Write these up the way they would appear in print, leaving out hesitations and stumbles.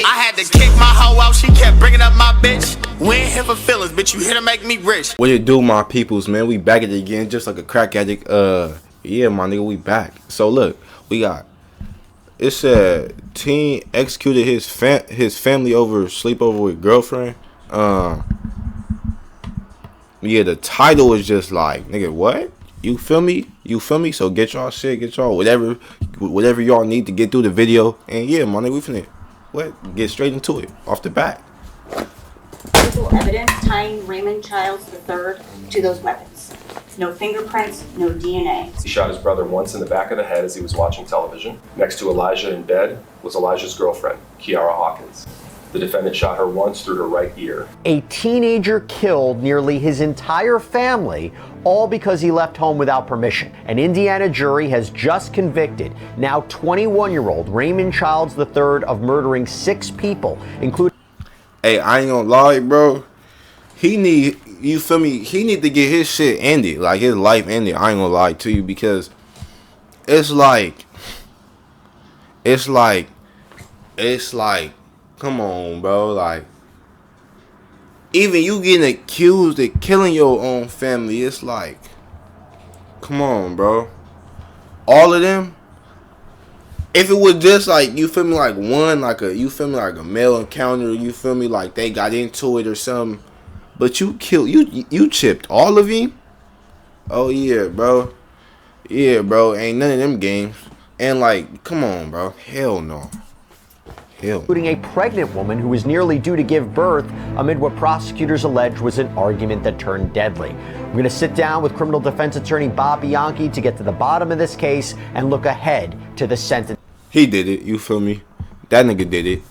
I had to kick my hoe out, she kept bringing up my bitch. We ain't here for feelings, bitch, you here to make me rich. What it do, my peoples, man? We back at it again, just like a crack addict. Yeah, my nigga, we back. So look, we got, it said teen executed his family over sleepover with girlfriend. Yeah, the title is just like, nigga, what? You feel me? You feel me? So get y'all shit, get y'all whatever y'all need to get through the video. And yeah, my nigga, we finna get straight into it off the bat. Physical evidence tying Raymond Childs III to those weapons. No fingerprints, no DNA. He shot his brother once in the back of the head as he was watching television. Next to Elijah in bed was Elijah's girlfriend, Kiara Hawkins. The defendant shot her once through her right ear. A teenager killed nearly his entire family, all because he left home without permission. An Indiana jury has just convicted now 21-year-old Raymond Childs III of murdering 6 people, including... Hey, I ain't gonna lie, bro. He need, you feel me? He need to get his shit ended, like his life ended. I ain't gonna lie to you, because it's like, come on, bro. Like, even you getting accused of killing your own family, it's like, come on, bro. All of them. If it was just like, you feel me, like one, like a, you feel me, like a male encounter, you feel me, like they got into it or something, but you killed, you chipped all of him. Oh yeah, bro. Yeah, bro. Ain't none of them games. And like, come on, bro. Hell no. Including a pregnant woman who was nearly due to give birth amid what prosecutors allege was an argument that turned deadly. We're going to sit down with criminal defense attorney Bob Bianchi to get to the bottom of this case and look ahead to the sentence. He did it, you feel me? That nigga did it.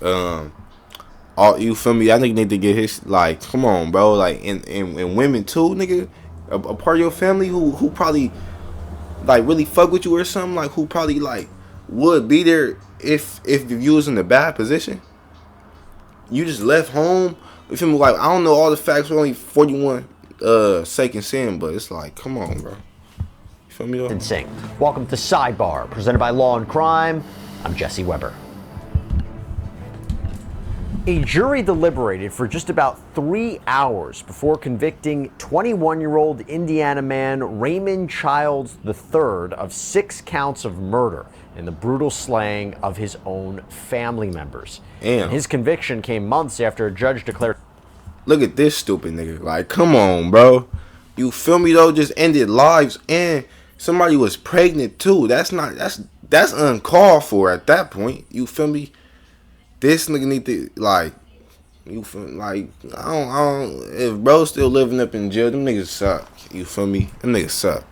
You feel me? That nigga need to get his, like, come on, bro. Like, and women too, nigga. A part of your family who probably, like, really fuck with you or something, like, who probably, like, would be there if you was in a bad position. You just left home. You feel me? Like, I don't know all the facts. We're only 41 second sin, but it's like, come on, bro. You feel me though? Sing. Welcome to Sidebar, presented by Law and Crime. I'm Jesse Weber. A jury deliberated for just about 3 hours before convicting 21-year-old Indiana man Raymond Childs III of 6 counts of murder in the brutal slaying of his own family members. Damn. His conviction came months after a judge declared... Look at this stupid nigga. Like, come on, bro. You feel me though? Just ended lives, and somebody was pregnant too. That's uncalled for at that point. You feel me? This nigga need to, like, you feel me? Like, I don't, if bro's still living up in jail, them niggas suck. You feel me? Them niggas suck.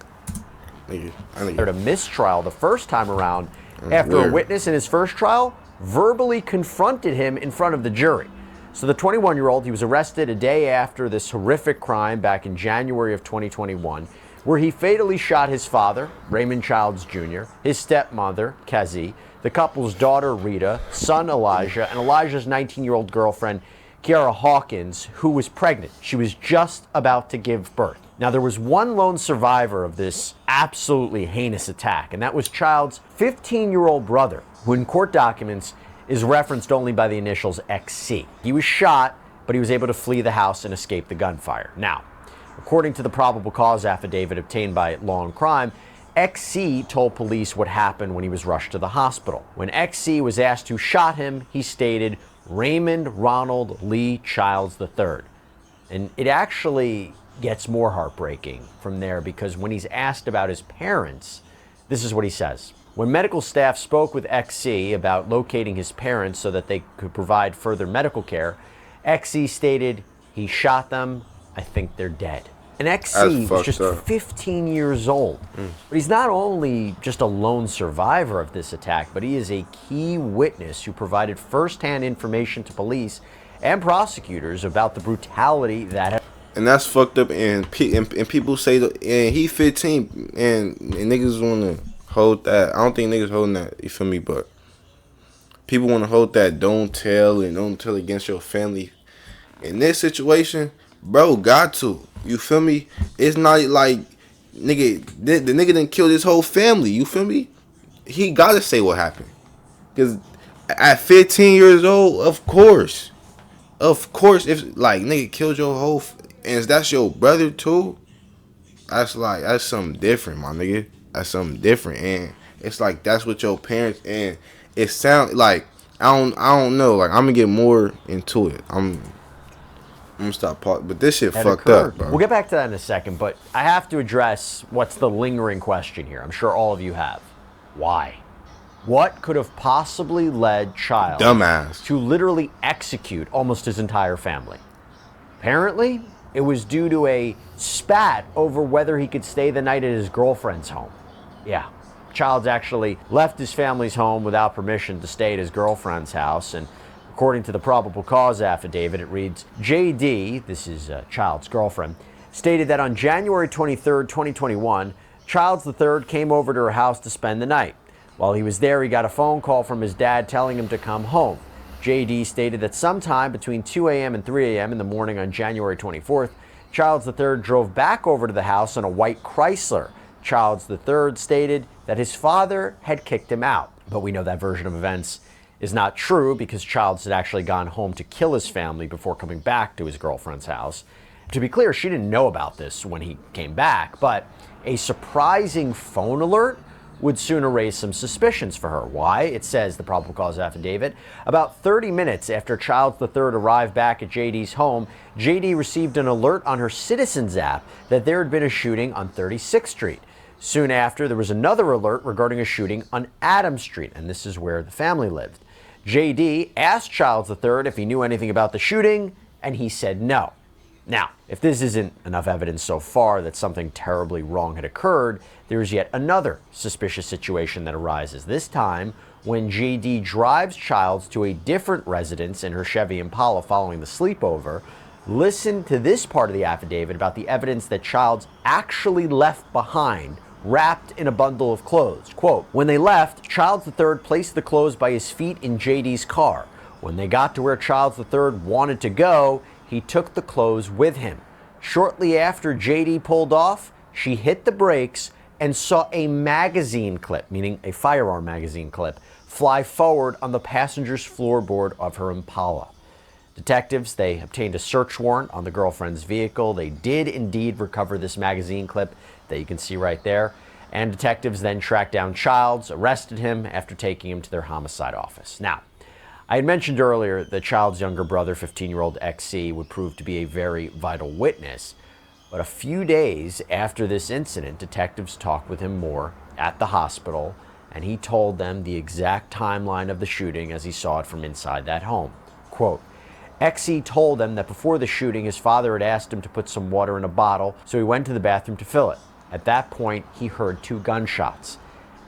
A mistrial the first time around after a witness in his first trial verbally confronted him in front of the jury. So the 21-year-old, he was arrested a day after this horrific crime back in January of 2021, where he fatally shot his father, Raymond Childs Jr., his stepmother, Kazi, the couple's daughter, Rita, son, Elijah, and Elijah's 19-year-old girlfriend, Kiara Hawkins, who was pregnant. She was just about to give birth. Now, there was one lone survivor of this absolutely heinous attack, and that was Childs' 15-year-old brother, who in court documents is referenced only by the initials XC. He was shot, but he was able to flee the house and escape the gunfire. Now, according to the probable cause affidavit obtained by Law and Crime, XC told police what happened when he was rushed to the hospital. When XC was asked who shot him, he stated, Raymond Ronald Lee Childs III. And it actually gets more heartbreaking from there, because when he's asked about his parents, this is what he says. When medical staff spoke with XC about locating his parents so that they could provide further medical care, XC stated, he shot them, I think they're dead. And XC was just 15 years old. But he's not only just a lone survivor of this attack, but he is a key witness who provided firsthand information to police and prosecutors about the brutality that had... And that's fucked up, and people say that, and he 15, and niggas want to hold that. I don't think niggas holding that, you feel me, but people want to hold that don't tell against your family. In this situation, bro, got to. You feel me? It's not like, nigga, the nigga didn't kill his whole family. You feel me? He got to say what happened. Because At 15 years old, of course, if like nigga killed your whole, and that's your brother too, that's something different, my nigga. That's something different, and it's like that's what your parents, and it sound like I don't know. Like I'm gonna get more into it. I'm gonna stop talking, but this shit fucked up, bro. We'll get back to that in a second, but I have to address what's the lingering question here. I'm sure all of you have. Why? What could have possibly led Childs Dumbass to literally execute almost his entire family? Apparently, it was due to a spat over whether he could stay the night at his girlfriend's home. Yeah, Childs actually left his family's home without permission to stay at his girlfriend's house, and according to the probable cause affidavit, it reads, JD, this is Childs' girlfriend, stated that on January 23rd, 2021, Childs III came over to her house to spend the night. While he was there, he got a phone call from his dad telling him to come home. JD stated that sometime between 2 a.m. and 3 a.m. in the morning on January 24th, Childs III drove back over to the house in a white Chrysler. Childs III stated that his father had kicked him out. But we know that version of events is not true because Childs had actually gone home to kill his family before coming back to his girlfriend's house. To be clear, she didn't know about this when he came back, but a surprising phone alert would sooner raise some suspicions for her. Why? It says, the probable cause affidavit, about 30 minutes after Childs III arrived back at JD's home, JD received an alert on her Citizens app that there had been a shooting on 36th Street. Soon after, there was another alert regarding a shooting on Adams Street, and this is where the family lived. JD asked Childs III if he knew anything about the shooting, and he said no. Now, if this isn't enough evidence so far that something terribly wrong had occurred, there is yet another suspicious situation that arises, this time when JD drives Childs to a different residence in her Chevy Impala following the sleepover. Listen to this part of the affidavit about the evidence that Childs actually left behind, wrapped in a bundle of clothes. Quote, when they left, Childs III placed the clothes by his feet in JD's car. When they got to where Childs III wanted to go, he took the clothes with him. Shortly after JD pulled off, she hit the brakes and saw a magazine clip, meaning a firearm magazine clip, fly forward on the passenger's floorboard of her Impala. Detectives, they obtained a search warrant on the girlfriend's vehicle. They did indeed recover this magazine clip that you can see right there. And detectives then tracked down Childs, arrested him after taking him to their homicide office. Now, I had mentioned earlier that Childs' younger brother, 15-year-old XC, would prove to be a very vital witness. But a few days after this incident, detectives talked with him more at the hospital, and he told them the exact timeline of the shooting as he saw it from inside that home. Quote, XC told them that before the shooting, his father had asked him to put some water in a bottle, so he went to the bathroom to fill it. At that point, he heard 2 gunshots.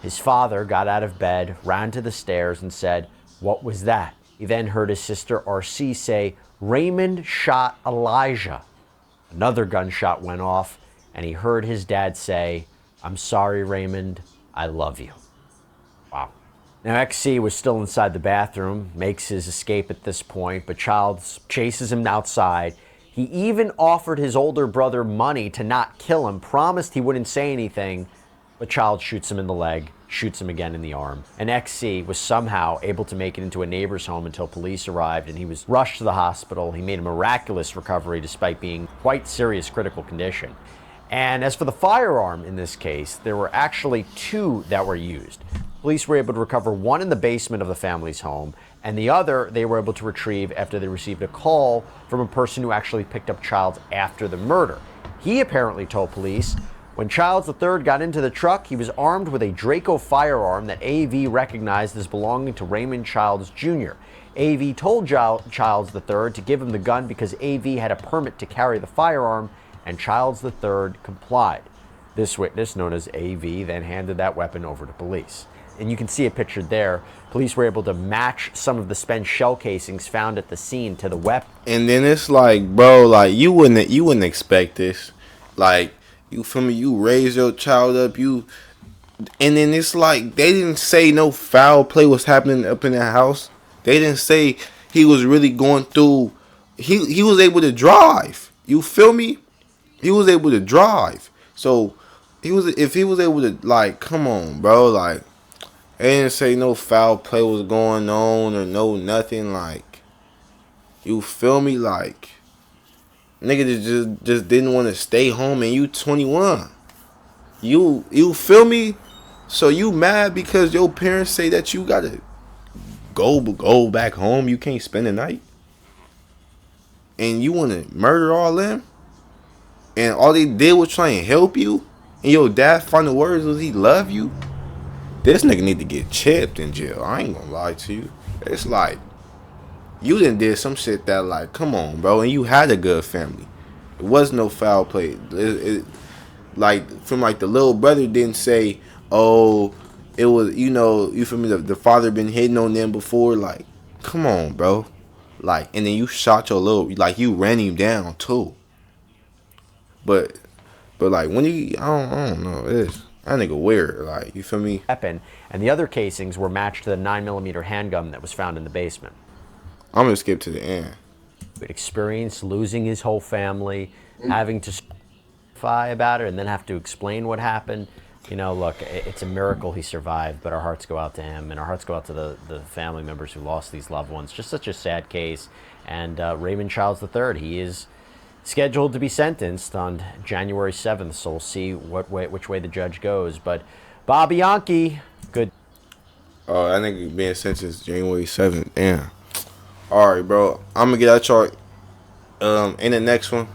His father got out of bed, ran to the stairs, and said, "What was that?" He then heard his sister RC say, "Raymond shot Elijah." Another gunshot went off, and he heard his dad say, "I'm sorry, Raymond, I love you." Wow. Now, XC was still inside the bathroom, makes his escape at this point, but Childs chases him outside. He even offered his older brother money to not kill him, promised he wouldn't say anything, but Childs shoots him in the leg, shoots him again in the arm. And XC was somehow able to make it into a neighbor's home until police arrived, and he was rushed to the hospital. He made a miraculous recovery despite being in quite serious critical condition. And as for the firearm in this case, there were actually 2 that were used. Police were able to recover one in the basement of the family's home, and the other they were able to retrieve after they received a call from a person who actually picked up Childs after the murder. He apparently told police when Childs III got into the truck, he was armed with a Draco firearm that AV recognized as belonging to Raymond Childs Jr. AV told Childs III to give him the gun because AV had a permit to carry the firearm, and Childs III complied. This witness, known as AV, then handed that weapon over to police. And you can see it pictured there. Police were able to match some of the spent shell casings found at the scene to the weapon. And then it's like, bro, like you wouldn't expect this. Like, you feel me? You raise your child up, and then it's like they didn't say no foul play was happening up in the house. They didn't say he was really going through. He was able to drive. You feel me? He was able to drive. So if he was able to, like, come on, bro, like, They didn't say no foul play was going on or no nothing. Like, you feel me? Like, nigga just didn't want to stay home, and you 21. You feel me? So you mad because your parents say that you gotta go back home? You can't spend the night, and you want to murder all them? And all they did was try and help you? And your dad final words was he love you? This nigga need to get chipped in jail. I ain't gonna lie to you. It's like, you done did some shit that, like, come on, bro. And you had a good family. It was no foul play. Like, from like the little brother didn't say, oh, it was, you know, you feel me, the father been hitting on them before. Like, come on, bro. Like, and then you shot your little, like, you ran him down too. But like, when you, I don't know, it's, that nigga weird, like, you feel me? Weapon, and the other casings were matched to the 9mm handgun that was found in the basement. I'm gonna skip to the end. He'd experienced losing his whole family, having to testify about it, and then have to explain what happened. You know, look, it's a miracle he survived, but our hearts go out to him, and our hearts go out to the family members who lost these loved ones. Just such a sad case. And Raymond Childs III, he is scheduled to be sentenced on January 7th, so we'll see which way the judge goes. But Bob Bianchi, good. Oh, that nigga being sentenced January 7th. Damn. Alright, bro. I'm gonna get out y'all in the next one.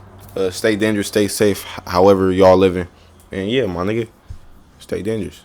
Stay dangerous, stay safe, however y'all living. And yeah, my nigga, stay dangerous.